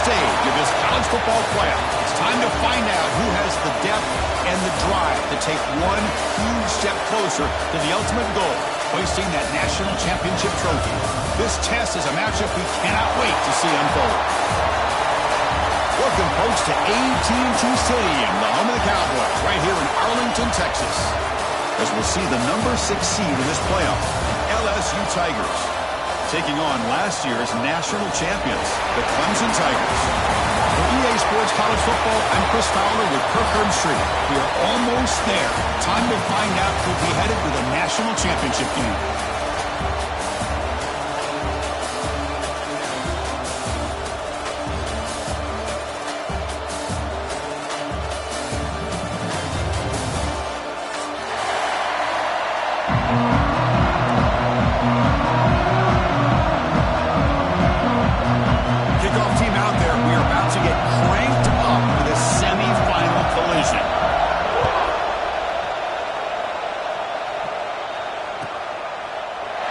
stage of this college football playoff. It's time to find out who has the depth and the drive to take one huge step closer to the ultimate goal, hoisting that national championship trophy. This test is a matchup we cannot wait to see unfold. Welcome, folks, to AT&T Stadium, the home of the Cowboys, right here in Arlington, Texas, as we'll see the number 6 seed in this playoff, LSU Tigers, taking on last year's national champions, the Clemson Tigers. For EA Sports College Football, I'm Chris Fowler with Kirk Herbstreit. We are almost there. Time to find out who'll be headed to the national championship game.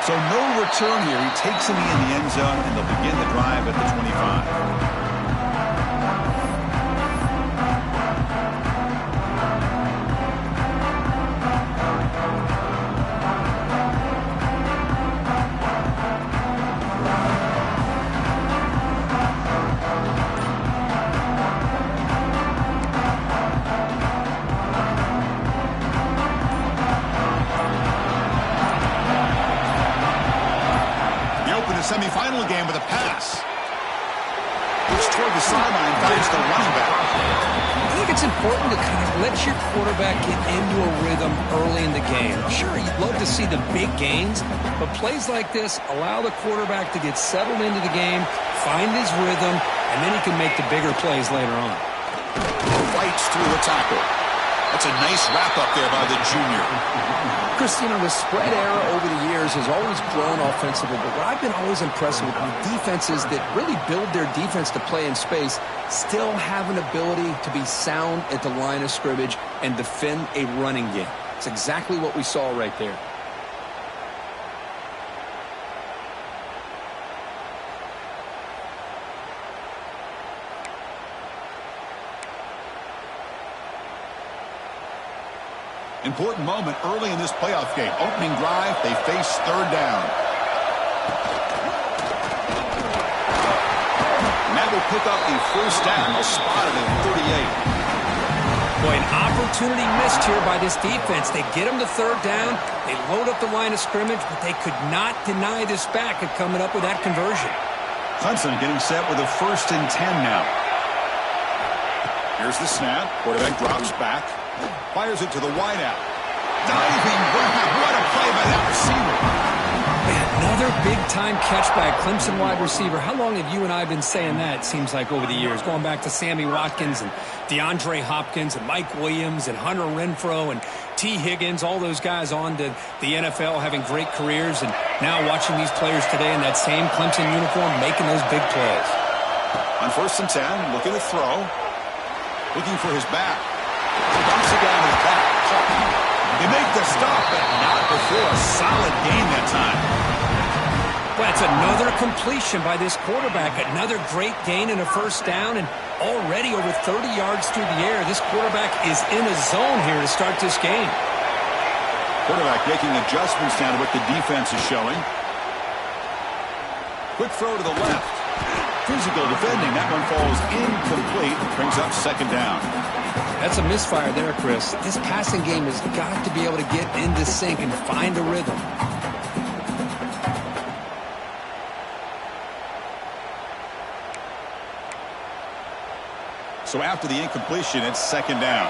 So no return here. He takes him in the end zone, and they'll begin the drive at the 25. Semi-final game with a pass. Looks toward the sideline, finds the running back. I think it's important to kind of let your quarterback get into a rhythm early in the game. Sure, you'd love to see the big gains, but plays like this allow the quarterback to get settled into the game, find his rhythm, and then he can make the bigger plays later on. Fights through the tackle. That's a nice wrap-up there by the junior. Chris, you know, the spread era over the years has always grown offensively, but what I've been always impressed with defenses that really build their defense to play in space still have an ability to be sound at the line of scrimmage and defend a running game. It's exactly what we saw right there. Important moment early in this playoff game. Opening drive, they face third down. And that will pick up the first down. They'll spot it at 38. Boy, an opportunity missed here by this defense. They get them to third down. They load up the line of scrimmage, but they could not deny this back at coming up with that conversion. Clemson getting set with a 1st and 10 now. Here's the snap. Quarterback drops back. Fires it to the wideout. Diving grab. What a play by that receiver. Man, another big-time catch by a Clemson wide receiver. How long have you and I been saying that, it seems like, over the years? Going back to Sammy Watkins and DeAndre Hopkins and Mike Williams and Hunter Renfrow and T. Higgins, all those guys on to the NFL having great careers. And now watching these players today in that same Clemson uniform making those big plays. On 1st and 10, looking to throw. Looking for his back. He bumps it down his back. They make the stop, but not before a solid gain that time. Well, that's another completion by this quarterback. Another great gain and a first down, and already over 30 yards through the air. This quarterback is in a zone here to start this game. Quarterback making adjustments down to what the defense is showing. Quick throw to the left. Physical defending. That one falls incomplete. Brings up 2nd down. That's a misfire there, Chris. This passing game has got to be able to get into sync and find a rhythm. So after the incompletion, it's 2nd down.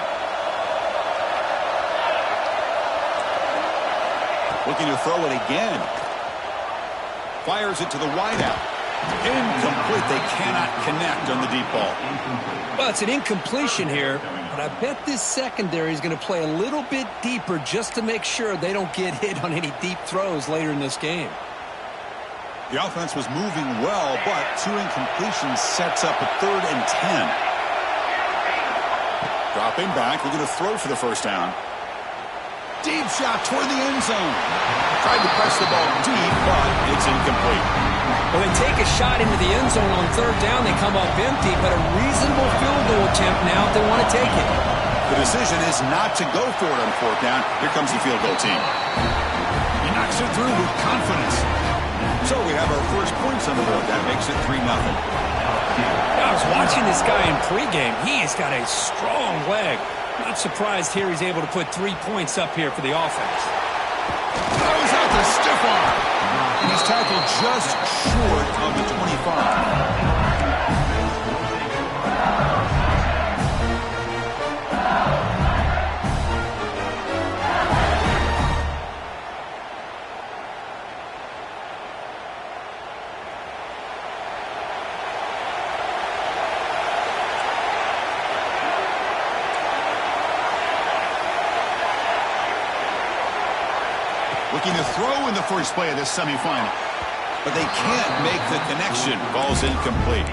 Looking to throw it again. Fires it to the wideout. Incomplete. They cannot connect on the deep ball. Well, it's an incompletion here, but I bet this secondary is going to play a little bit deeper just to make sure they don't get hit on any deep throws later in this game. The offense was moving well, but 2 incompletions sets up a 3rd and 10. Dropping back, looking to throw for the first down. Deep shot toward the end zone. Tried to press the ball deep, but it's incomplete. Well, they take a shot into the end zone on third down. They come up empty, but a reasonable field goal attempt now if they want to take it. The decision is not to go for it on fourth down. Here comes the field goal team. He knocks it through with confidence. So we have our first points on the board. That makes it 3-0. I was watching this guy in pregame. He has got a strong leg. Not surprised here he's able to put 3 points up here for the offense. Throws out the stiff arm. And he's tackled just short of the 25. Looking to throw in the first play of this semifinal. But they can't make the connection. Ball's incomplete.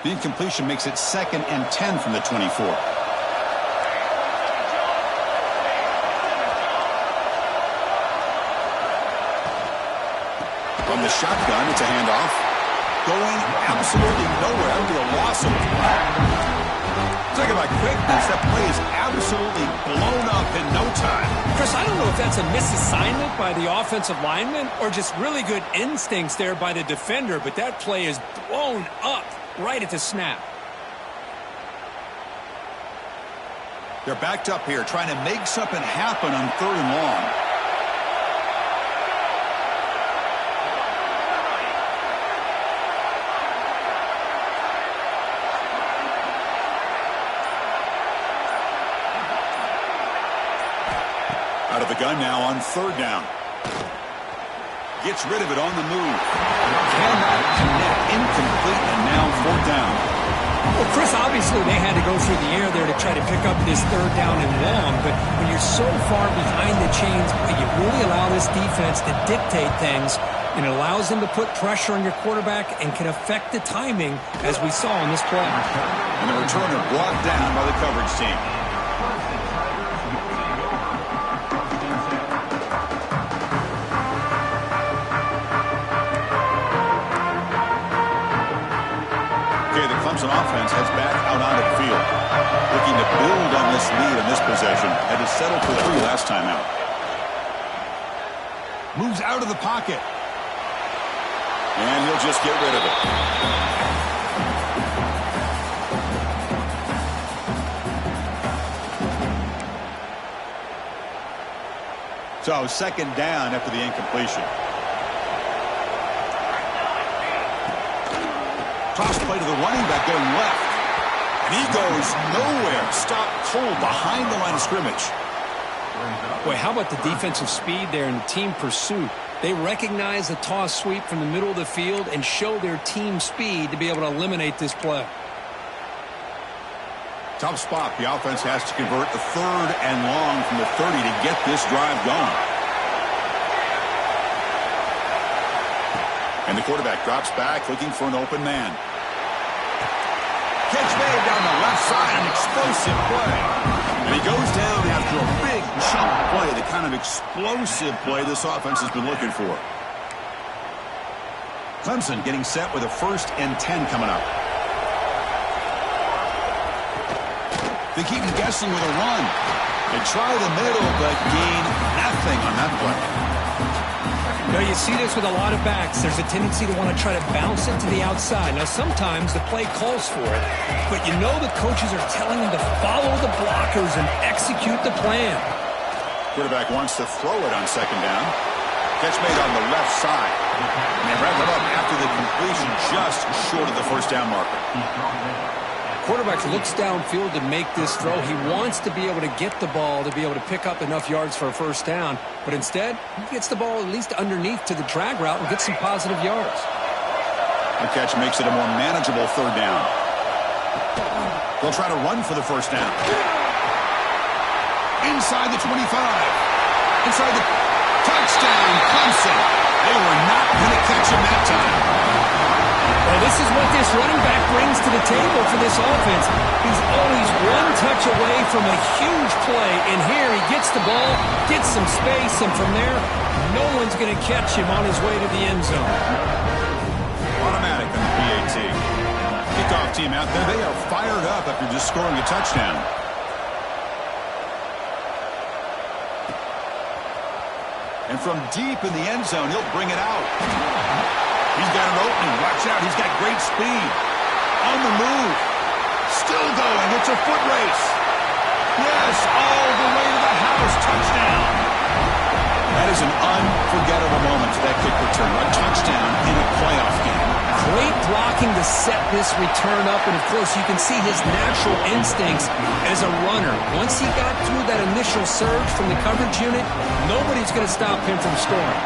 The incompletion makes it 2nd and 10 from the 24. From the shotgun, it's a handoff. Going absolutely nowhere after a loss of it. Talk about quickness. That play is absolutely blown up in no time. Chris, I don't know if that's a misassignment by the offensive lineman or just really good instincts there by the defender, but that play is blown up right at the snap. They're backed up here, trying to make something happen on 3rd and long. Out of the gun now on 3rd down. Gets rid of it on the move. Cannot connect. Incomplete, and now 4th down. Well, Chris, obviously they had to go through the air there to try to pick up this 3rd down and long, but when you're so far behind the chains, you really allow this defense to dictate things, and it allows them to put pressure on your quarterback and can affect the timing, as we saw in this play. And the returner brought down by the coverage team. Clemson offense heads back out onto the field. Looking to build on this lead in this possession. Had to settle for 3 last time out. Moves out of the pocket. And he'll just get rid of it. So 2nd down after the incompletion. Toss play to the running back going left. And he goes nowhere. Stopped cold behind the line of scrimmage. Boy, how about the defensive speed there and the team pursuit? They recognize the toss sweep from the middle of the field and show their team speed to be able to eliminate this play. Tough spot. The offense has to convert a 3rd and long from the 30 to get this drive going. And the quarterback drops back looking for an open man. Catch made down the left side, an explosive play. And he goes down after a big chunk play, the kind of explosive play this offense has been looking for. Clemson getting set with a 1st and 10 coming up. They keep him guessing with a run. They try the middle, but gain nothing on that play. You know, you see this with a lot of backs. There's a tendency to want to try to bounce it to the outside. Now, sometimes the play calls for it, but you know the coaches are telling them to follow the blockers and execute the plan. Quarterback wants to throw it on 2nd down. Catch made on the left side. And they wrap it up after the completion just short of the 1st down marker. Quarterback looks downfield to make this throw. He wants to be able to get the ball to be able to pick up enough yards for a 1st down. But instead, he gets the ball at least underneath to the drag route and gets some positive yards. The catch makes it a more manageable 3rd down. They'll try to run for the 1st down. Inside the 25. Inside the touchdown, Clemson. They were not going to catch him that time. Well, Well, this is what this running back brings to the table for this offense. He's always one touch away from a huge play, and here he gets the ball, gets some space, and from there, no one's going to catch him on his way to the end zone. Automatic on the PAT. Kickoff team out there, they are fired up after just scoring a touchdown. And from deep in the end zone, he'll bring it out. He's got an opening. Watch out. He's got great speed. On the move. Still going. It's a foot race. Yes, all the way to the house. Touchdown. That is an unforgettable moment for that kick return. A touchdown in a playoff game. Great blocking to set this return up, and of course you can see his natural instincts as a runner. Once he got through that initial surge from the coverage unit, nobody's going to stop him from scoring.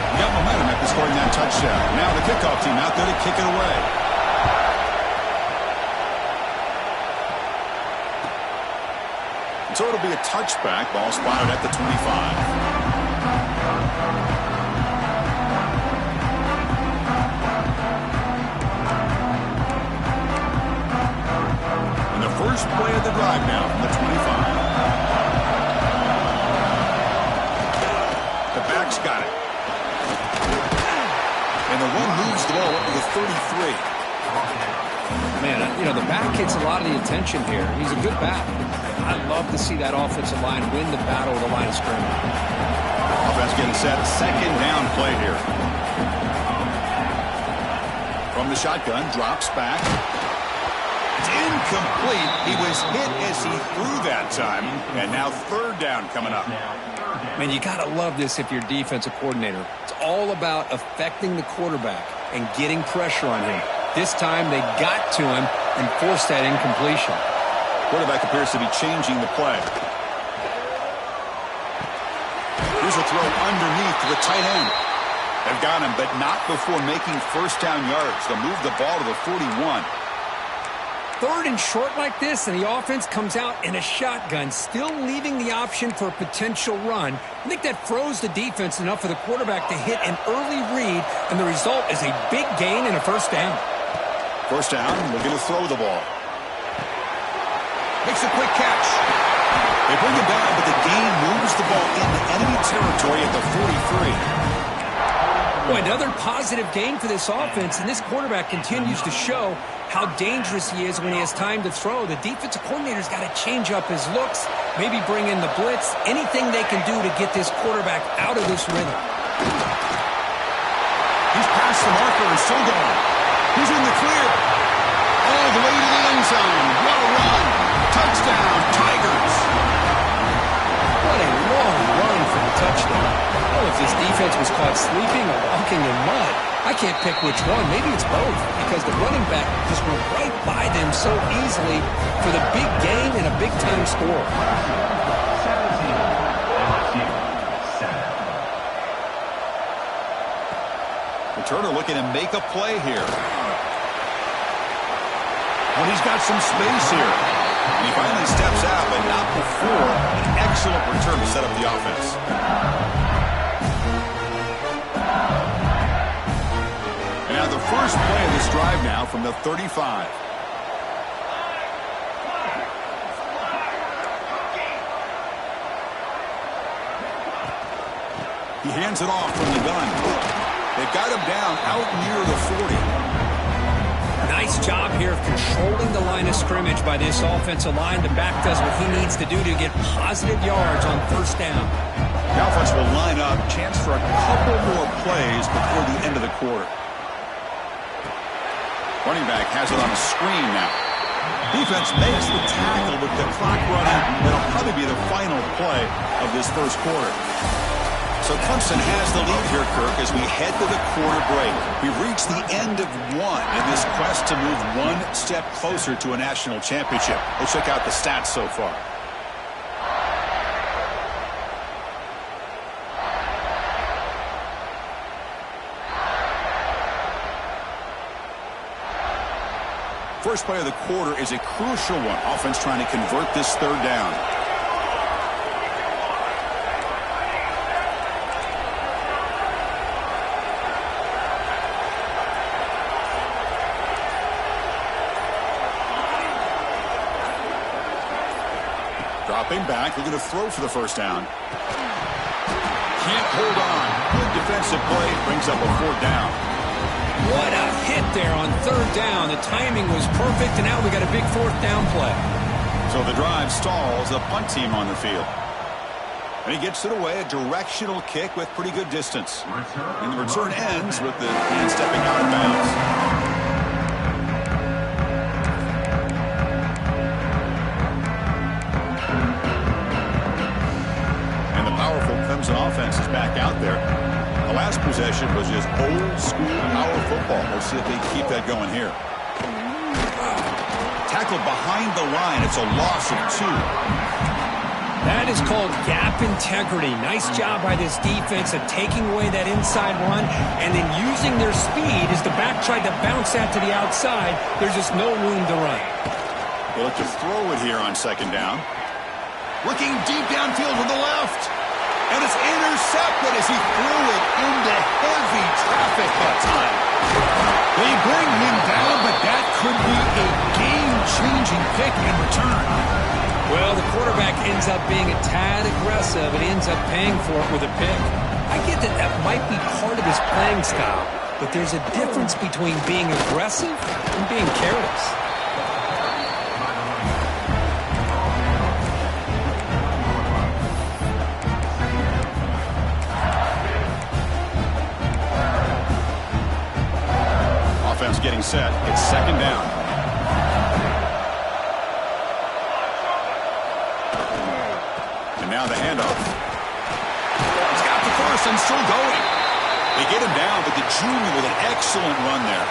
He got momentum after scoring that touchdown. Now the kickoff team out there to kick it away. So it'll be a touchback. Ball spotted at the 25. First play of the drive now from the 25. The back's got it. And the one moves the ball up to the 33. Man, the back gets a lot of the attention here. He's a good back. I'd love to see that offensive line win the battle of the line of scrimmage. Offense getting set. Second down play here. From the shotgun, drops back. It's incomplete. He was hit as he threw that time. And now third down coming up. Man, you got to love this if you're defensive coordinator. It's all about affecting the quarterback and getting pressure on him. This time they got to him and forced that incompletion. Quarterback appears to be changing the play. Here's a throw underneath to the tight end. They've got him, but not before making first down yards. They'll move the ball to the 41. Third and short like this, and the offense comes out in a shotgun, still leaving the option for a potential run. I think that froze the defense enough for the quarterback to hit an early read, and the result is a big gain and a first down. First down, looking to throw the ball. Makes a quick catch. They bring him down, but the gain moves the ball into enemy territory at the 43. Boy, another positive gain for this offense, and this quarterback continues to show how dangerous he is when he has time to throw. The defensive coordinator's got to change up his looks, maybe bring in the blitz, anything they can do to get this quarterback out of this rhythm. He's past the marker and still going. He's in the clear. All the way to the end zone. What a run. Touchdown, Tigers. What a long run for the touchdown. Oh, if this defense was caught sleeping or walking in mud, I can't pick which one. Maybe it's both, because the running back just went right by them so easily for the big gain and a big-time score. Returner looking to make a play here. Well, he's got some space here. And he finally steps out, but not before an excellent return to set up the offense. And now the first play of this drive now from the 35. He hands it off from the gun. They've got him down out near the 40. Nice job here of controlling the line of scrimmage by this offensive line. The back does what he needs to do to get positive yards on first down. The offense will line up. Chance for a couple more plays before the end of the quarter. Running back has it on a screen now. Defense makes the tackle with the clock running. That'll probably be the final play of this first quarter. So Clemson has the lead here, Kirk, as we head to the quarter break. We've reached the end of one in this quest to move one step closer to a national championship. Let's check out the stats so far. First play of the quarter is a crucial one. Offense trying to convert this third down. Stepping back, looking to throw for the first down. Can't hold on. Good defensive play. Brings up a 4th down. What a hit there on 3rd down. The timing was perfect, and now we got a big 4th down play. So the drive stalls, the punt team on the field. And he gets it away, a directional kick with pretty good distance. And the return ends with the man stepping out of bounds. And the powerful Clemson offense is back out there. The last possession was just old-school power football. We'll see if they keep that going here. Tackled behind the line. It's a loss of 2. That is called gap integrity. Nice job by this defense of taking away that inside run and then using their speed as the back tried to bounce that to the outside. There's just no room to run. They look to throw it here on 2nd down. Looking deep downfield to the left. And it's intercepted as he threw it into heavy traffic that time. They bring him down, but that could be a game-changing pick in return. Well, the quarterback ends up being a tad aggressive and ends up paying for it with a pick. I get that that might be part of his playing style, but there's a difference between being aggressive and being careless. Offense getting set. It's 2nd down. Now the handoff. He's got the first and still going. They get him down, but the junior with an excellent run there.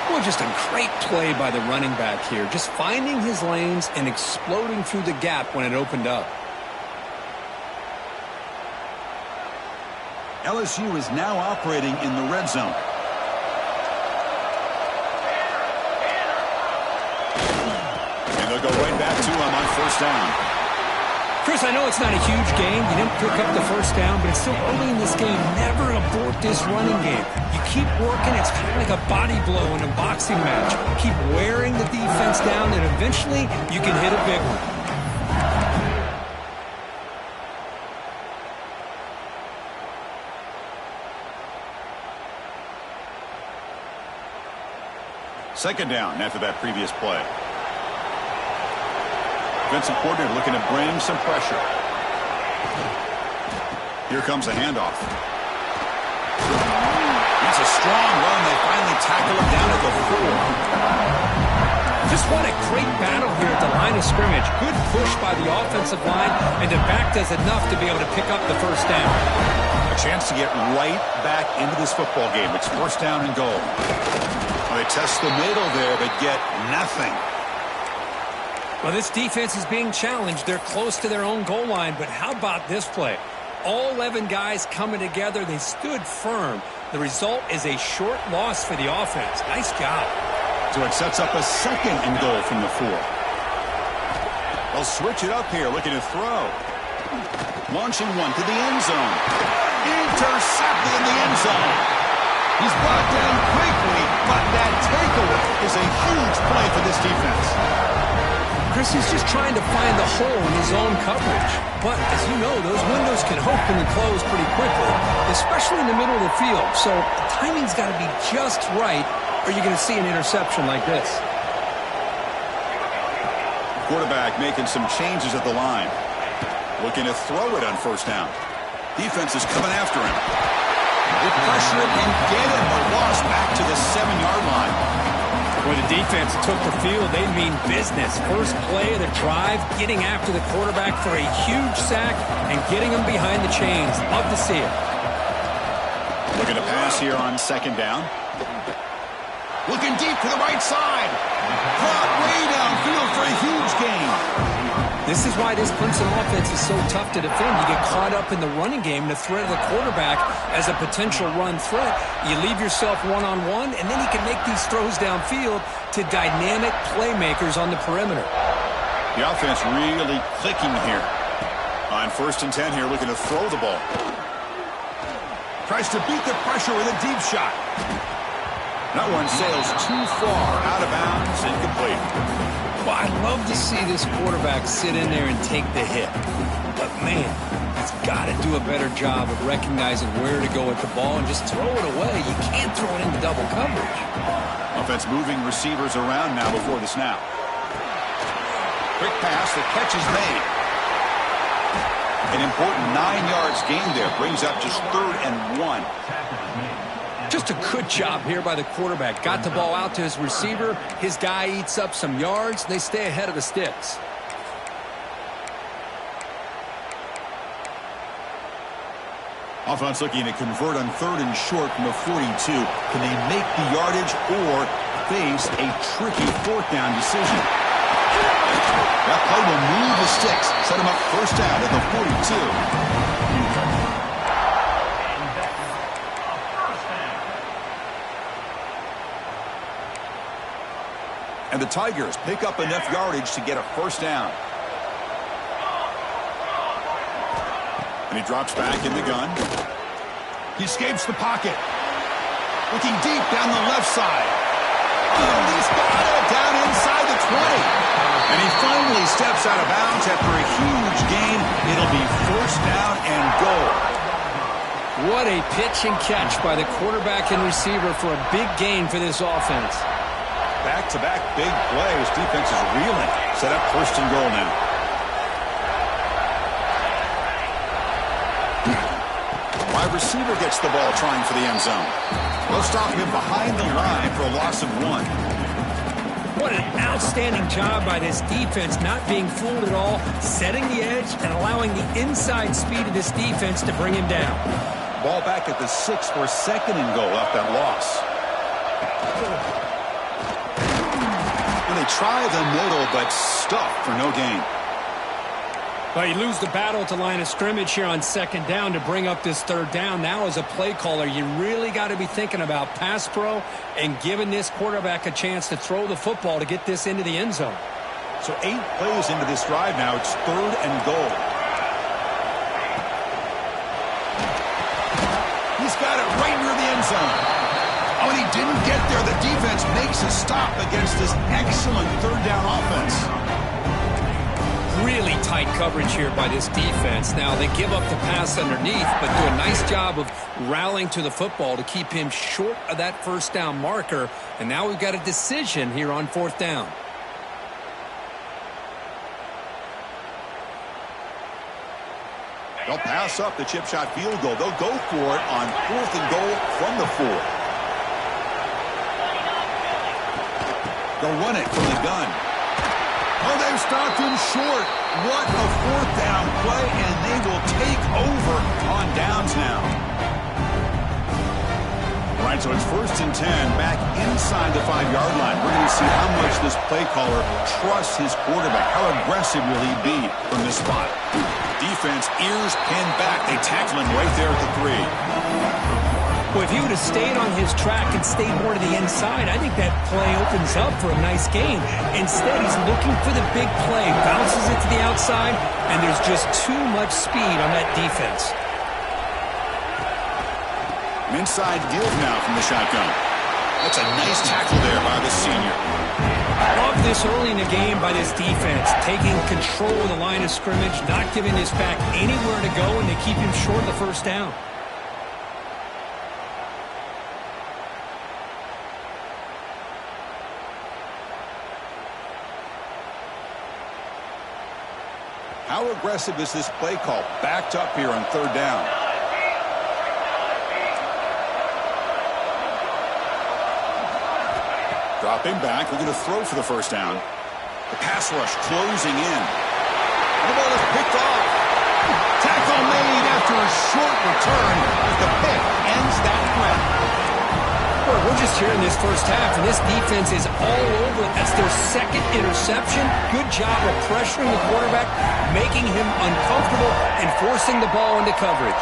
Well, just a great play by the running back here. Just finding his lanes and exploding through the gap when it opened up. LSU is now operating in the red zone. And they'll go right back to him on 1st down. Chris, I know it's not a huge game. You didn't pick up the 1st down, but it's still early in this game. Never abort this running game. You keep working. It's kind of like a body blow in a boxing match. Keep wearing the defense down, and eventually you can hit a big one. 2nd down after that previous play. Defensive coordinator looking to bring some pressure. Here comes a handoff. It's a strong run. They finally tackle him down at the 4. Just what a great battle here at the line of scrimmage. Good push by the offensive line, and the back does enough to be able to pick up the 1st down. A chance to get right back into this football game. It's 1st down and goal. Well, they test the middle there, but get nothing. Well, this defense is being challenged. They're close to their own goal line, but how about this play? All 11 guys coming together. They stood firm. The result is a short loss for the offense. Nice job. So it sets up a 2nd and goal from the 4. They'll switch it up here, looking to throw. Launching one to the end zone. Intercepted in the end zone. He's brought down quickly, but that takeaway is a huge play for this defense. Chris is just trying to find the hole in his own coverage. But, as you know, those windows can open and close pretty quickly, especially in the middle of the field. So the timing's got to be just right, or you're going to see an interception like this. Quarterback making some changes at the line. Looking to throw it on 1st down. Defense is coming after him. They pressure him and get him. A loss back to the 7-yard line. When the defense took the field, they mean business. First play of the drive, getting after the quarterback for a huge sack and getting him behind the chains. Love to see it. Looking to pass here on 2nd down. Looking deep to the right side. Brought way downfield for a huge gain. This is why this Clemson offense is so tough to defend. You get caught up in the running game, the threat of the quarterback as a potential run threat. You leave yourself one-on-one, and then he can make these throws downfield to dynamic playmakers on the perimeter. The offense really clicking here. On 1st and 10 here, looking to throw the ball. Tries to beat the pressure with a deep shot. That one sails too far out of bounds, incomplete. Well, I'd love to see this quarterback sit in there and take the hit. But, man, he's got to do a better job of recognizing where to go with the ball and just throw it away. You can't throw it into double coverage. Offense moving receivers around now before the snap. Quick pass, the catch is made. An important 9 yards gain there. Brings up just 3rd and 1. Just a good job here by the quarterback. Got the ball out to his receiver. His guy eats up some yards. They stay ahead of the sticks. Offense looking to convert on 3rd and short from the 42. Can they make the yardage or face a tricky 4th down decision? That play will move the sticks. Set him up 1st down at the 42. And the Tigers pick up enough yardage to get a 1st down. And he drops back in the gun. He escapes the pocket. Looking deep down the left side. Oh, he's got it down inside the 20. And he finally steps out of bounds after a huge gain. It'll be 1st down and goal. What a pitch and catch by the quarterback and receiver for a big gain for this offense. Back-to-back big plays. Defense is reeling. Set up 1st and goal now. Wide receiver gets the ball trying for the end zone. They'll stop him behind the line for a loss of 1. What an outstanding job by this defense, not being fooled at all, setting the edge and allowing the inside speed of this defense to bring him down. Ball back at the 6 for 2nd and goal off that loss. And they try the middle, but stuffed for no gain. Well, you lose the battle at the line of scrimmage here on 2nd down to bring up this 3rd down. Now, as a play caller, you really got to be thinking about pass pro and giving this quarterback a chance to throw the football to get this into the end zone. So 8 plays into this drive now. It's 3rd and goal. He's got it right near the end zone. Oh, and he didn't get there. The defense makes a stop against this excellent 3rd down offense. Really tight coverage here by this defense. Now, they give up the pass underneath, but do a nice job of rallying to the football to keep him short of that 1st down marker. And now we've got a decision here on 4th down. They'll pass up the chip shot field goal. They'll go for it on 4th and goal from the 4. They'll run it from the gun. Oh, they've stopped him short. What a 4th down play, and they will take over on downs now. All right, so it's 1st and 10, back inside the 5-yard line. We're going to see how much this play caller trusts his quarterback. How aggressive will he be from this spot? Defense, ears pinned back. They tackle him right there at the 3. Well, if he would have stayed on his track and stayed more to the inside, I think that play opens up for a nice gain. Instead, he's looking for the big play, bounces it to the outside, and there's just too much speed on that defense. An inside give now from the shotgun. That's a nice tackle there by the senior. Love this early in the game by this defense, taking control of the line of scrimmage, not giving this back anywhere to go, and they keep him short of the 1st down. How aggressive is this play call? Backed up here on 3rd down. Dropping back. We're going to throw for the 1st down. The pass rush closing in. And the ball is picked off. Tackle made after a short return as the pick ends that threat. We're just here in this 1st half, and this defense is all over it. That's their 2nd interception. Good job of pressuring the quarterback, making him uncomfortable, and forcing the ball into coverage.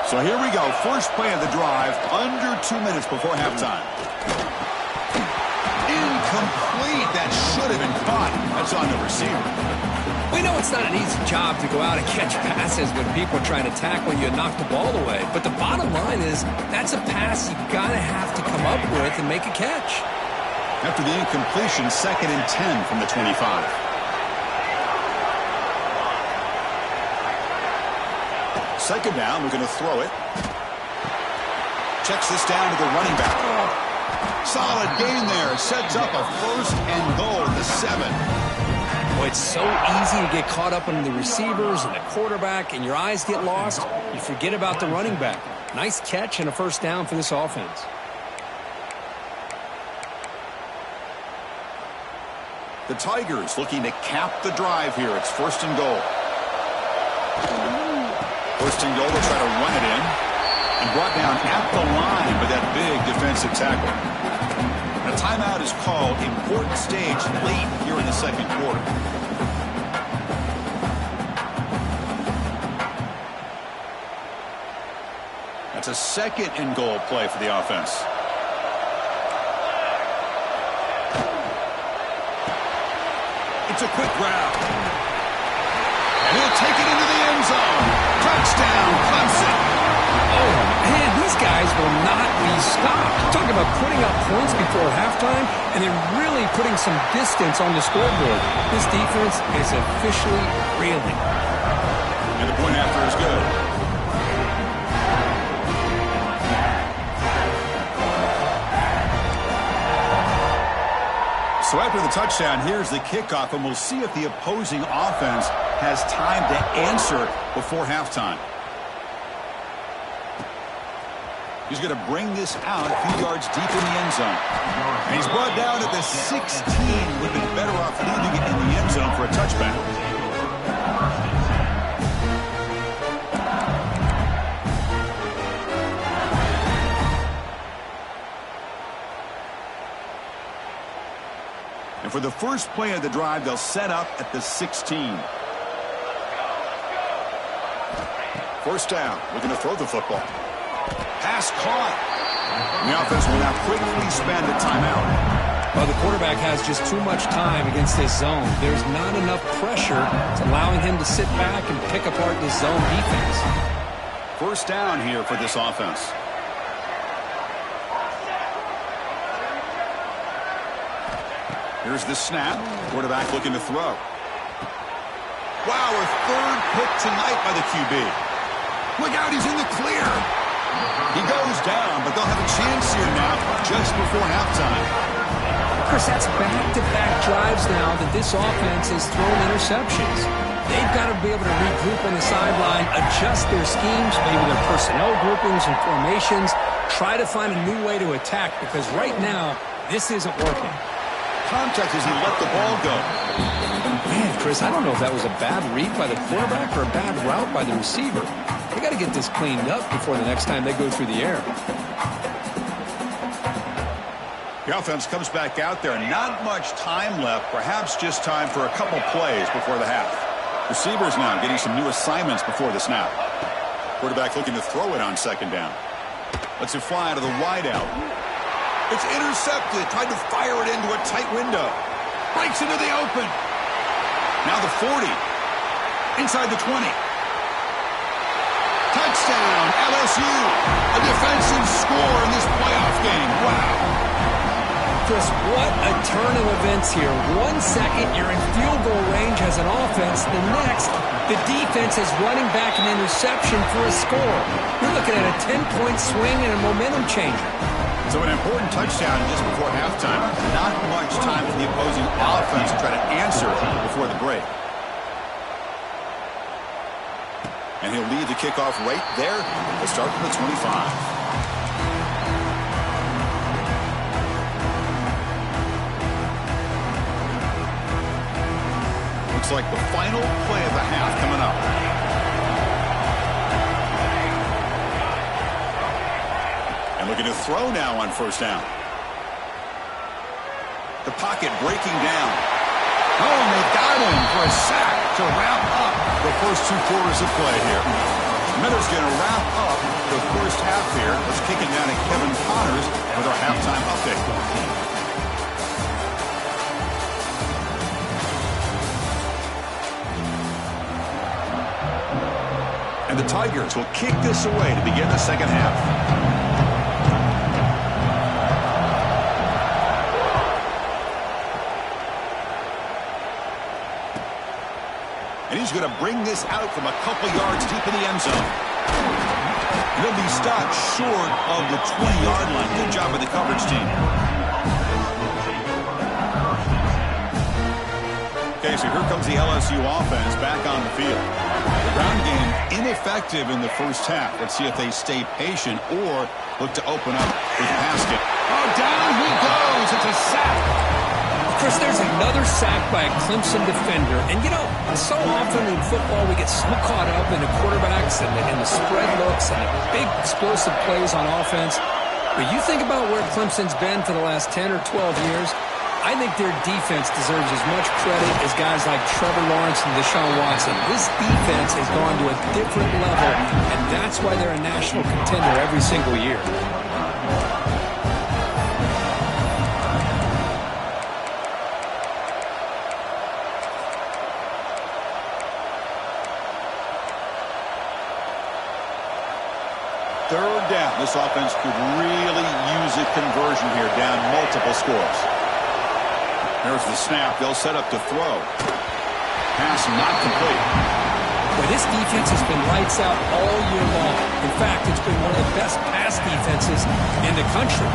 So here we go. First play of the drive, under 2 minutes before halftime. Incomplete. That should have been caught. That's on the receiver. We know it's not an easy job to go out and catch passes when people are trying to tackle you and knock the ball away. But the bottom line is that's a pass you got to have to come up with and make a catch. After the incompletion, 2nd and 10 from the 25. Second down, we're going to throw it. Checks this down to the running back. Solid gain there. Sets up a 1st and goal at the 7. Boy, it's so easy to get caught up in the receivers and the quarterback, and your eyes get lost. You forget about the running back. Nice catch and a 1st down for this offense. The Tigers looking to cap the drive here. It's 1st and goal. 1st and goal, they'll try to run it in. And brought down at the line with that big defensive tackle. A timeout is called. Important stage late here in the 2nd quarter. That's a 2nd and goal play for the offense. It's a quick grab. And he'll take it into the end zone. Touchdown, Clemson. Oh, man, these guys will not be stopped. Talk about putting up points before halftime and then really putting some distance on the scoreboard. This defense is officially reeling. And the point after is good. So after the touchdown, here's the kickoff, and we'll see if the opposing offense has time to answer before halftime. He's going to bring this out a few yards deep in the end zone. And he's brought down at the 16. Would have been better off leaving it in the end zone for a touchback. And for the first play of the drive, they'll set up at the 16. 1st down. Looking to throw the football. Pass caught. And the offense will now quickly spend a timeout. Well, the quarterback has just too much time against this zone. There's not enough pressure. It's allowing him to sit back and pick apart this zone defense. 1st down here for this offense. Here's the snap. Quarterback looking to throw. Wow, a 3rd pick tonight by the QB. Look out, he's in the clear. He goes down, but they'll have a chance here now just before halftime. Chris, that's back-to-back drives now that this offense has thrown interceptions. They've got to be able to regroup on the sideline, adjust their schemes, maybe their personnel groupings and formations, try to find a new way to attack, because right now, this isn't working. Contact as he let the ball go. Man, Chris, I don't know if that was a bad read by the quarterback or a bad route by the receiver. They got to get this cleaned up before the next time they go through the air. The offense comes back out there. Not much time left. Perhaps just time for a couple plays before the half. Receivers now getting some new assignments before the snap. Quarterback looking to throw it on 2nd down. Lets it fly to the wideout. It's intercepted. Tried to fire it into a tight window. Breaks into the open. Now the 40. Inside the 20. Touchdown, LSU. A defensive score in this playoff game. Wow. Chris, what a turn of events here. 1 second, you're in field goal range as an offense. The next, the defense is running back an interception for a score. You're looking at a 10-point swing and a momentum changer. So an important touchdown just before halftime. Not much time for the opposing offense to try to answer before the break. And he'll lead the kickoff right there. They'll start from the 25. Looks like the final play of the half coming up. And looking to throw now on 1st down. The pocket breaking down. Oh, and they got him for a sack to wrap up the first 2 quarters of play here. Miller's going to wrap up the first half here. Let's kick it down to Kevin Connors with our halftime update. And the Tigers will kick this away to begin the second half. He's going to bring this out from a couple yards deep in the end zone. He'll be stopped short of the 20-yard line. Good job by the coverage team. Okay, so here comes the LSU offense back on the field. The ground game ineffective in the first half. Let's see if they stay patient or look to open up with a pass game. Oh, down he goes. It's a sack. Chris, there's another sack by a Clemson defender. And, you know, so often in football we get so caught up in the quarterbacks and the spread looks and the big explosive plays on offense. But you think about where Clemson's been for the last 10 or 12 years, I think their defense deserves as much credit as guys like Trevor Lawrence and Deshaun Watson. This defense has gone to a different level, and that's why they're a national contender every single year. Third down. This offense could really use a conversion here, down multiple scores. There's the snap. They'll set up to throw. Pass not complete. Well, this defense has been lights out all year long. In fact, it's been one of the best pass defenses in the country.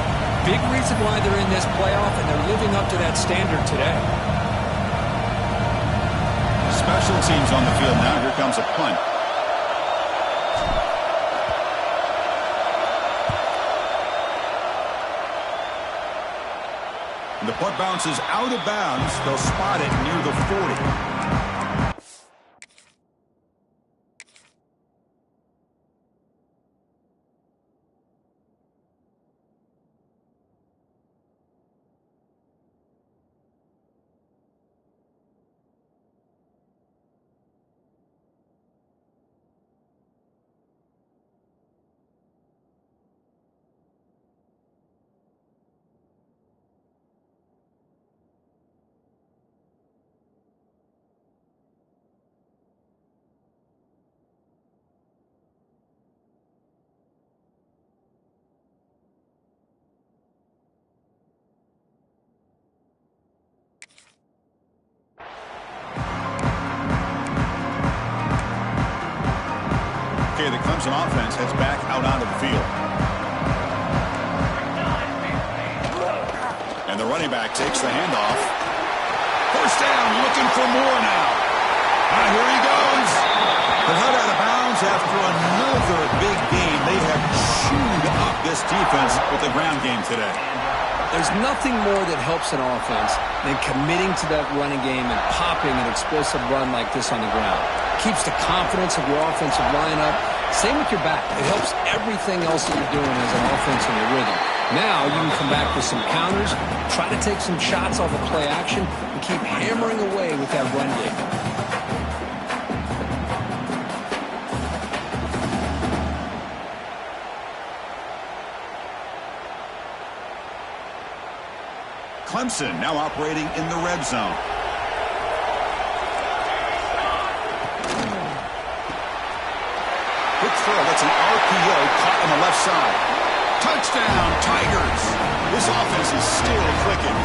Big reason why they're in this playoff, and they're living up to that standard today. Special teams on the field now. Here comes a punt. The punt bounces out of bounds. They'll spot it near the 40. Okay, the Clemson offense heads back out onto the field. And the running back takes the handoff. First down, looking for more now. Here he goes. They're held out of bounds after another big game. They have chewed up this defense with the ground game today. There's nothing more that helps an offense than committing to that running game and popping an explosive run like this on the ground. Keeps the confidence of your offensive lineup. Same with your back. It helps everything else that you're doing as an offense in your rhythm. Now you can come back with some counters, try to take some shots off of play action, and keep hammering away with that run game. Clemson now operating in the red zone. Quick throw. That's an RPO caught on the left side. Touchdown, Tigers. This offense is still clicking.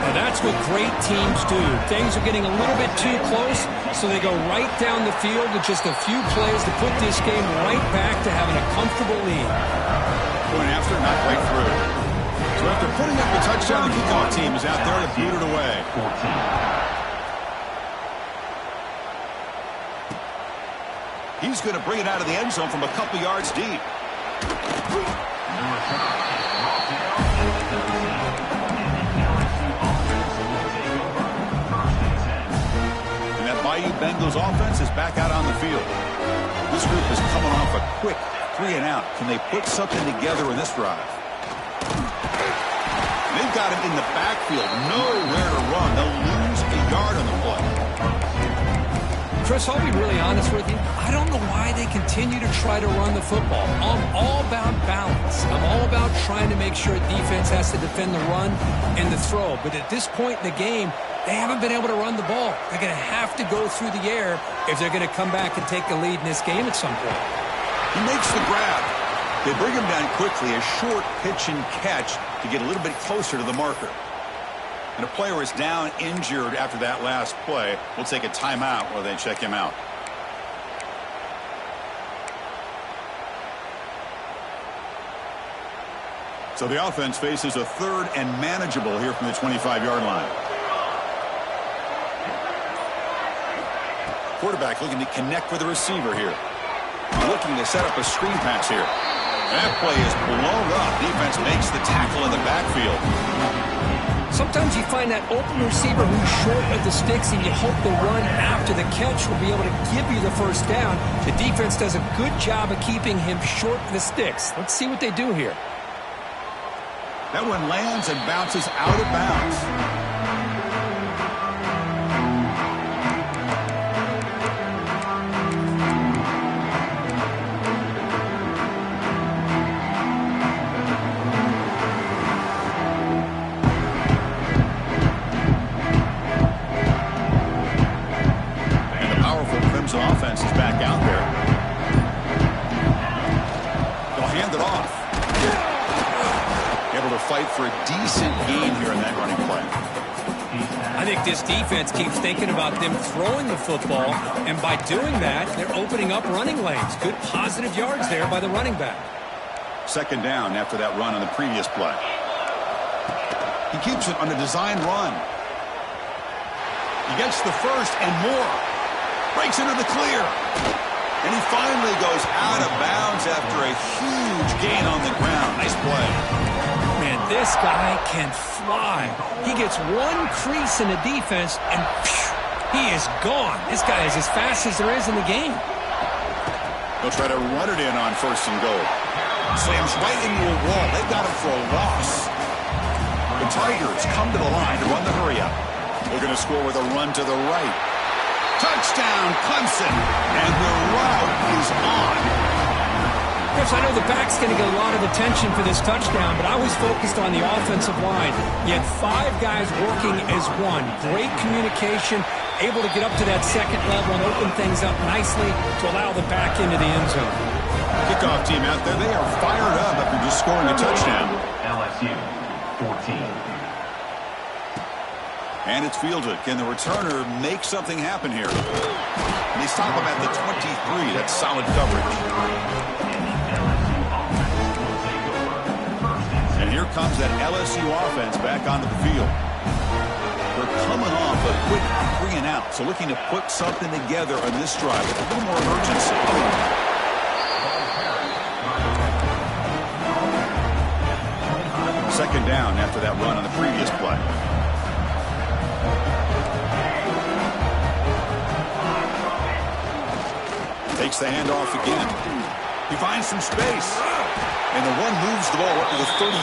Now that's what great teams do. Things are getting a little bit too close, so they go right down the field with just a few plays to put this game right back to having a comfortable lead. Point after, not right through. So after putting up the touchdown, the kickoff team is out there to boot it away. He's going to bring it out of the end zone from a couple yards deep. And that Bayou Bengals offense is back out on the field. This group is coming off a quick 3-and-out. Can they put something together in this drive? They've got him in the backfield. Nowhere to run. They'll lose a yard on the play. Chris, I'll be really honest with you. I don't know why they continue to try to run the football. I'm all about balance. I'm all about trying to make sure defense has to defend the run and the throw. But at this point in the game, they haven't been able to run the ball. They're going to have to go through the air if they're going to come back and take the lead in this game at some point. He makes the grab. They bring him down quickly, a short pitch and catch to get a little bit closer to the marker. And a player is down injured after that last play. We'll take a timeout while they check him out. So the offense faces a 3rd and manageable here from the 25-yard line. Quarterback looking to connect with the receiver here. Looking to set up a screen pass here. That play is blown up. Defense makes the tackle in the backfield. Sometimes you find that open receiver who's short of the sticks, and you hope the run after the catch will be able to give you the first down. The defense does a good job of keeping him short of the sticks. Let's see what they do here. That one lands and bounces out of bounds. And the powerful Crimson offense is back out there. They'll hand it off. Able to fight for a decent gain here in that running play. I think this defense keeps thinking about them throwing the football, and by doing that, they're opening up running lanes. Good positive yards there by the running back. 2nd down after that run on the previous play. He keeps it on a design run. He gets the first and more. Breaks into the clear. And he finally goes out of bounds after a huge gain on the ground. Nice play. Man, this guy can fly. He gets one crease in the defense, and phew, he is gone. This guy is as fast as there is in the game. They'll try to run it in on 1st and goal. Slams right into a wall. They've got him for a loss. The Tigers come to the line to run the hurry-up. They're going to score with a run to the right. Touchdown, Clemson. And the route is on. Chris, I know the back's going to get a lot of attention for this touchdown, but I was focused on the offensive line. You had 5 guys working as one. Great communication, able to get up to that 2nd level and open things up nicely to allow the back into the end zone. Kickoff team out there, they are fired up after just scoring a touchdown. LSU, 14. And it's fielded. Can the returner make something happen here? They stop him at the 23. That's solid coverage. And here comes that LSU offense back onto the field. They're coming off a quick 3 and out, so looking to put something together on this drive with a little more urgency. 2nd down after that run on the previous play. Takes the handoff again. He finds some space. And the run moves the ball up to the 33.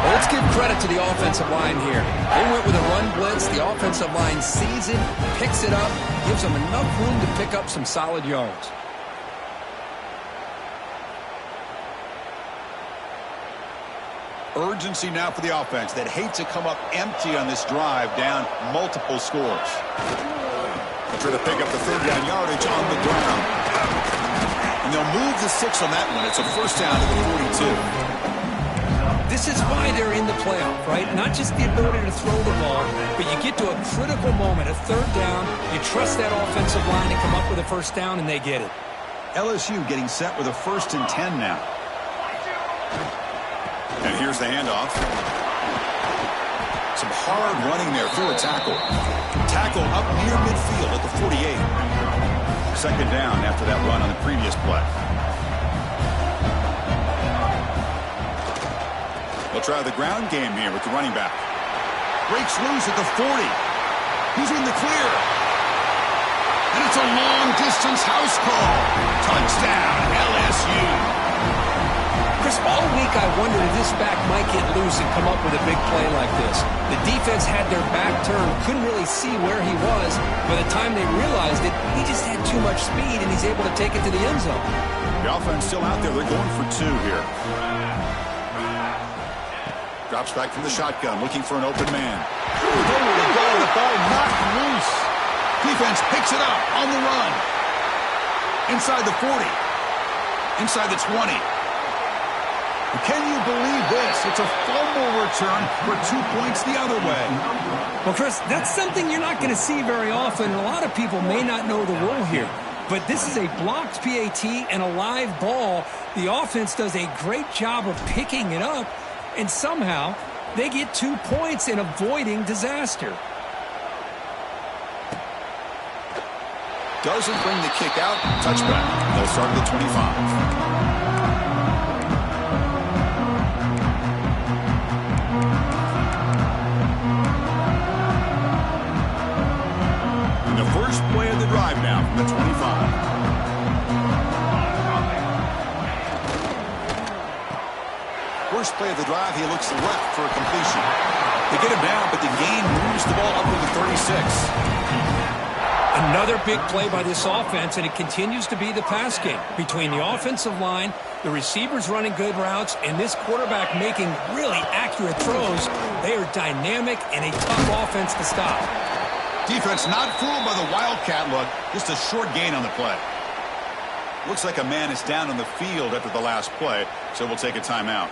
Well, let's give credit to the offensive line here. They went with a run blitz. The offensive line sees it, picks it up, gives them enough room to pick up some solid yards. Urgency now for the offense that hate to come up empty on this drive, down multiple scores. They'll try to pick up the 3rd down yardage on the ground. And they'll move the 6 on that one. It's a 1st down to the 42. This is why they're in the playoff, right? Not just the ability to throw the ball, but you get to a critical moment, a 3rd down, you trust that offensive line to come up with a 1st down, and they get it. LSU getting set with a 1st and 10 now. And here's the handoff. Some hard running there through a tackle. Tackle up near midfield at the 48. 2nd down after that run on the previous play. They'll try the ground game here with the running back. Breaks loose at the 40. He's in the clear. And it's a long-distance house call. Touchdown, LSU. Chris, all week I wondered if this back might get loose and come up with a big play like this. The defense had their back turned, couldn't really see where he was. By the time they realized it, he just had too much speed, and he's able to take it to the end zone. The offense still out there. They're going for 2 here. Drops back from the shotgun, looking for an open man. Nowhere to go, the ball knocked loose. Defense picks it up on the run. Inside the 40. Inside the 20. Can you believe this? It's a fumble return for 2 points the other way. Well, Chris, that's something you're not going to see very often. A lot of people may not know the rule here. But this is a blocked PAT and a live ball. The offense does a great job of picking it up, and somehow they get 2 points in avoiding disaster. Doesn't bring the kick out. Touchback. They'll start at the 25. First play of the drive now from the 25. First play of the drive, he looks left for a completion. They get him down, but the gain moves the ball up to the 36. Another big play by this offense, and it continues to be the pass game. Between the offensive line, the receivers running good routes, and this quarterback making really accurate throws, they are dynamic and a tough offense to stop. Defense not fooled by the Wildcat look. Just a short gain on the play. Looks like a man is down on the field after the last play, so we'll take a timeout.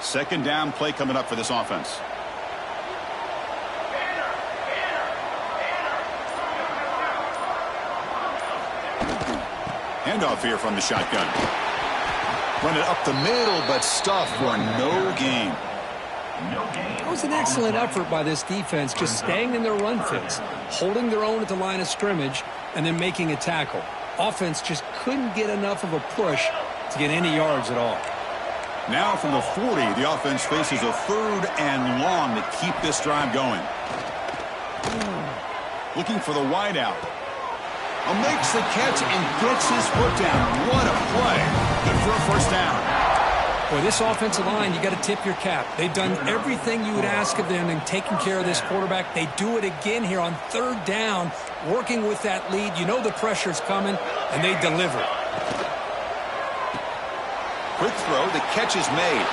Second down play coming up for this offense. Handoff here from the shotgun. Run it up the middle, but stuffed for no gain. It was an excellent effort by this defense, just staying in their run fits, holding their own at the line of scrimmage, and then making a tackle. Offense just couldn't get enough of a push to get any yards at all. Now from the 40, the offense faces a 3rd and long to keep this drive going. Looking for the wideout. Makes the catch and gets his foot down. What a play. Good for a first down. Boy, this offensive line, you got to tip your cap. They've done everything you would ask of them in taking care of this quarterback. They do it again here on 3rd down, working with that lead. You know the pressure's coming, and they deliver. Quick throw. The catch is made.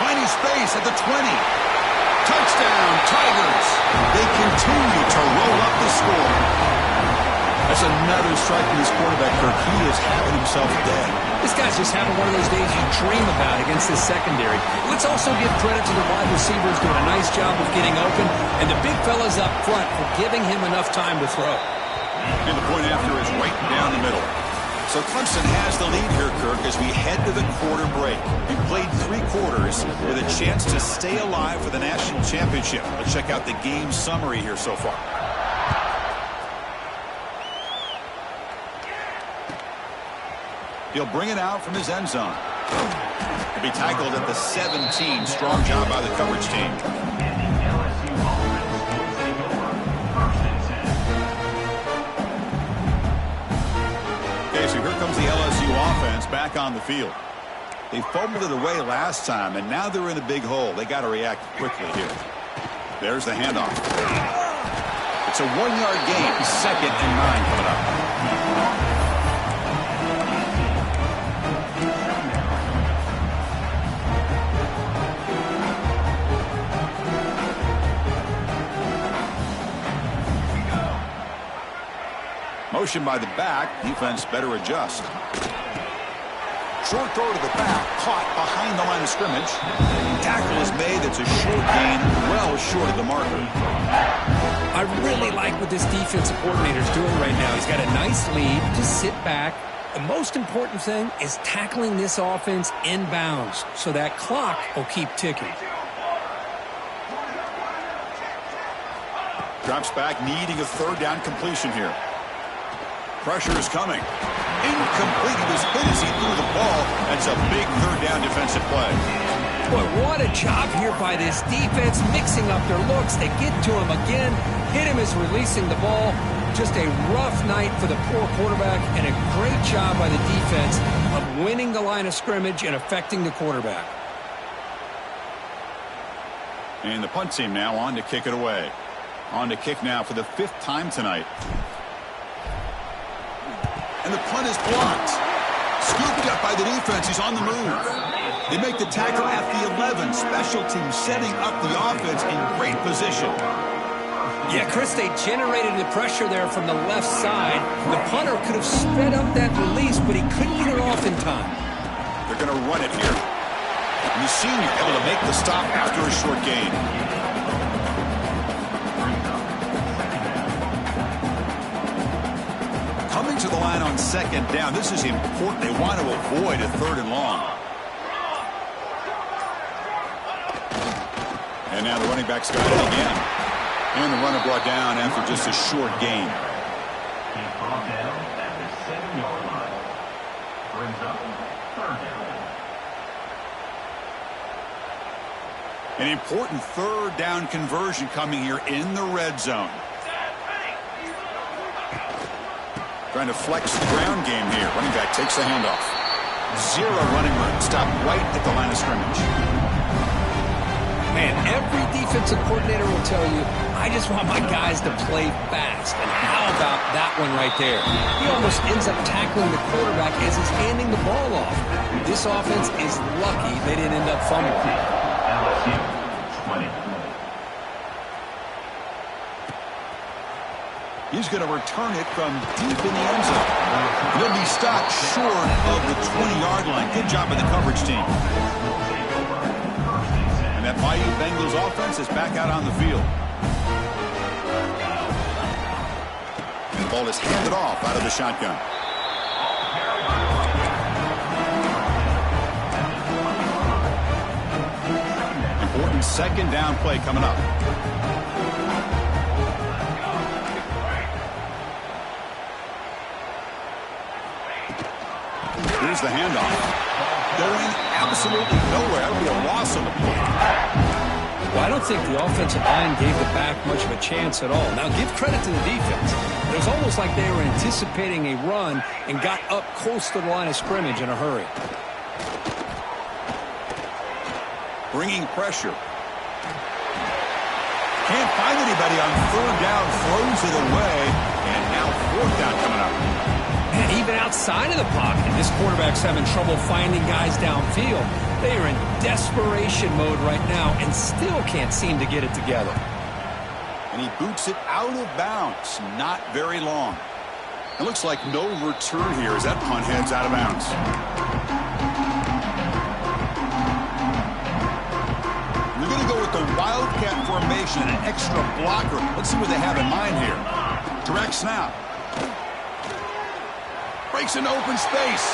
Finding space at the 20. Touchdown, Tigers. They continue to roll up the score. That's another strike from this quarterback, Kirk. He is having himself a day. This guy's just having one of those days you dream about against this secondary. Let's also give credit to the wide receivers doing a nice job of getting open, and the big fellas up front for giving him enough time to throw. And the point after is right down the middle. So Clemson has the lead here, Kirk, as we head to the quarter break. We played 3 quarters with a chance to stay alive for the national championship. Let's check out the game summary here so far. He'll bring it out from his end zone. He'll be tackled at the 17. Strong job by the coverage team. Okay, so here comes the LSU offense back on the field. They fumbled it away last time, and now they're in a big hole. They got to react quickly here. There's the handoff. It's a 1-yard gain. 2nd and 9 coming up. Motion by the back. Defense better adjust. Short throw to the back. Caught behind the line of scrimmage. Tackle is made. It's a short gain. Well short of the marker. I really like what this defensive coordinator is doing right now. He's got a nice lead. Just sit back. The most important thing is tackling this offense inbounds so that clock will keep ticking. Drops back, needing a 3rd down completion here. Pressure is coming. Incomplete. He was hit as he threw the ball. That's a big 3rd down defensive play. Boy, what a job here by this defense, mixing up their looks. They get to him again. Hit him as releasing the ball. Just a rough night for the poor quarterback, and a great job by the defense of winning the line of scrimmage and affecting the quarterback. And the punt team now on to kick it away. On to kick now for the 5th time tonight. And the punt is blocked. Scooped up by the defense. He's on the move. They make the tackle at the 11. Special teams setting up the offense in great position. Yeah, Chris, they generated the pressure there from the left side. The punter could have sped up that release, but he couldn't get it off in time. They're going to run it here. And the senior able to make the stop after a short gain. Coming to the line on second down. This is important. They want to avoid a 3rd and long. And now the running back's got it again. And the runner brought down after just a short gain. He's brought down at the 7-yard line. Brings up 3rd down. An important 3rd down conversion coming here in the red zone. Trying to flex the ground game here. Running back takes the handoff. 0 running room. Stop right at the line of scrimmage. Man, every defensive coordinator will tell you, I just want my guys to play fast. And how about that one right there? He almost ends up tackling the quarterback as he's handing the ball off. This offense is lucky they didn't end up fumbling. LSU 20. He's going to return it from deep in the end zone. He'll be stopped short of the 20-yard line. Good job by the coverage team. And that mighty Bengals offense is back out on the field. The ball is handed off out of the shotgun. Important 2nd down play coming up. Here's the handoff. Going absolutely nowhere. That would be a loss on the play. Well, I don't think the offensive line gave the back much of a chance at all. Now, give credit to the defense. It was almost like they were anticipating a run and got up close to the line of scrimmage in a hurry. Bringing pressure. Can't find anybody on 3rd down. Throws it away. And now 4th down coming up. And even outside of the pocket, this quarterback's having trouble finding guys downfield. They are in desperation mode right now and still can't seem to get it together. And he boots it out of bounds. Not very long. It looks like no return here as that punt heads out of bounds. We're going to go with the Wildcat formation and an extra blocker. Let's see what they have in mind here. Direct snap. Breaks into open space.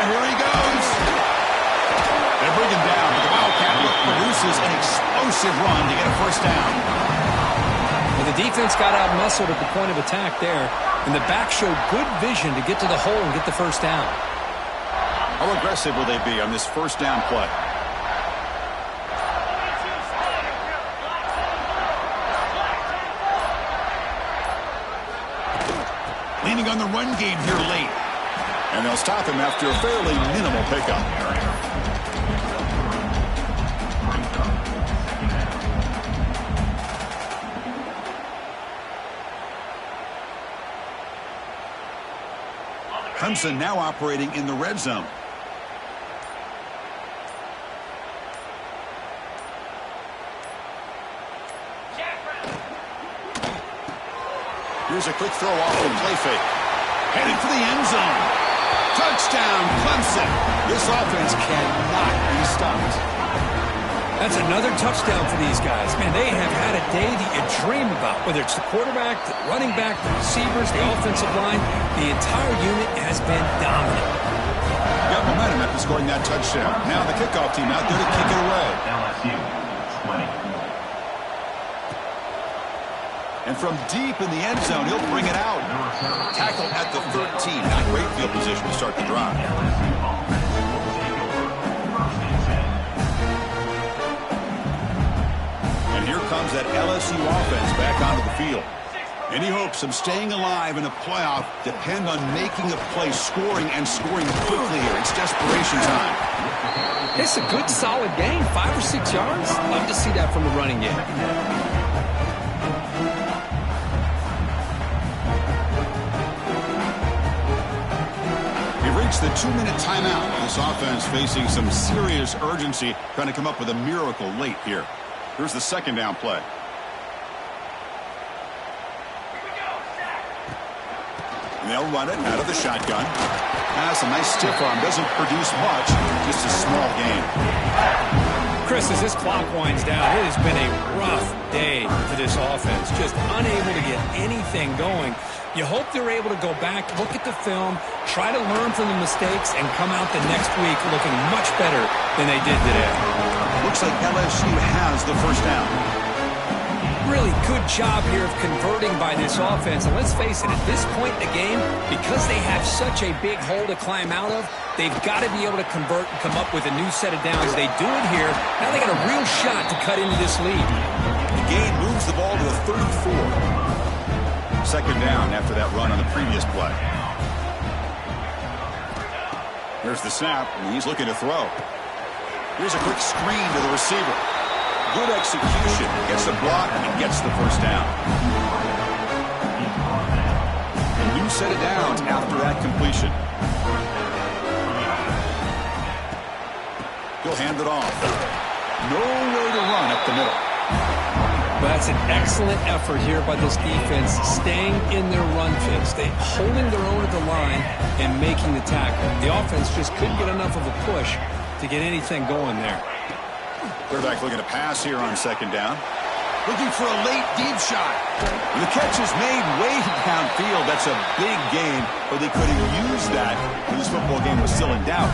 Here he goes. They bring him down, but the Wildcat produces an explosive run to get a 1st down. Well, the defense got out-muscled at the point of attack there, and the back showed good vision to get to the hole and get the 1st down. How aggressive will they be on this 1st down play? Leaning on the run game here late. And they'll stop him after a fairly minimal pickup. Clemson now operating in the red zone. Here's a quick throw off the play fake. Heading for the end zone. Touchdown, Clemson. This offense cannot be stopped. That's another touchdown for these guys. Man, they have had a day that you dream about. Whether it's the quarterback, the running back, the receivers, the offensive line, the entire unit has been dominant. Got momentum after scoring that touchdown. Now the kickoff team out there to kick it away. LSU 20. And from deep in the end zone, he'll bring it out. Tackle at the 13. Not great field position to start the drive. And here comes that LSU offense back onto the field. Any hopes of staying alive in a playoff depend on making a play, scoring, and scoring quickly here. It's desperation time. It's a good, solid game. 5 or 6 yards. Love to see that from the running game. Reached the 2-minute timeout. This offense facing some serious urgency, trying to come up with a miracle late here. Here's the 2nd down play. They'll run it out of the shotgun. That's a nice stiff arm. Doesn't produce much. Just a small gain. Chris, as this clock winds down, it has been a rough day for this offense. Just unable to get anything going. You hope they're able to go back, look at the film, try to learn from the mistakes, and come out the next week looking much better than they did today. Looks like LSU has the first down. Really good job here of converting by this offense. And let's face it, at this point in the game, because they have such a big hole to climb out of, they've got to be able to convert and come up with a new set of downs. They do it here. Now they got a real shot to cut into this lead. The gain moves the ball to the 34. Second down after that run on the previous play. There's the snap, and he's looking to throw. Here's a quick screen to the receiver. Good execution. Gets the block and gets the first down. A new set of downs after that completion. He'll hand it off. Nowhere to run up the middle. But that's an excellent effort here by this defense, staying in their run fits. They holding their own at the line and making the tackle. The offense just couldn't get enough of a push to get anything going there. Quarterback looking to pass here on second down. Looking for a late deep shot. The catch is made way downfield. That's a big gain, but they couldn't use that when this football game was still in doubt.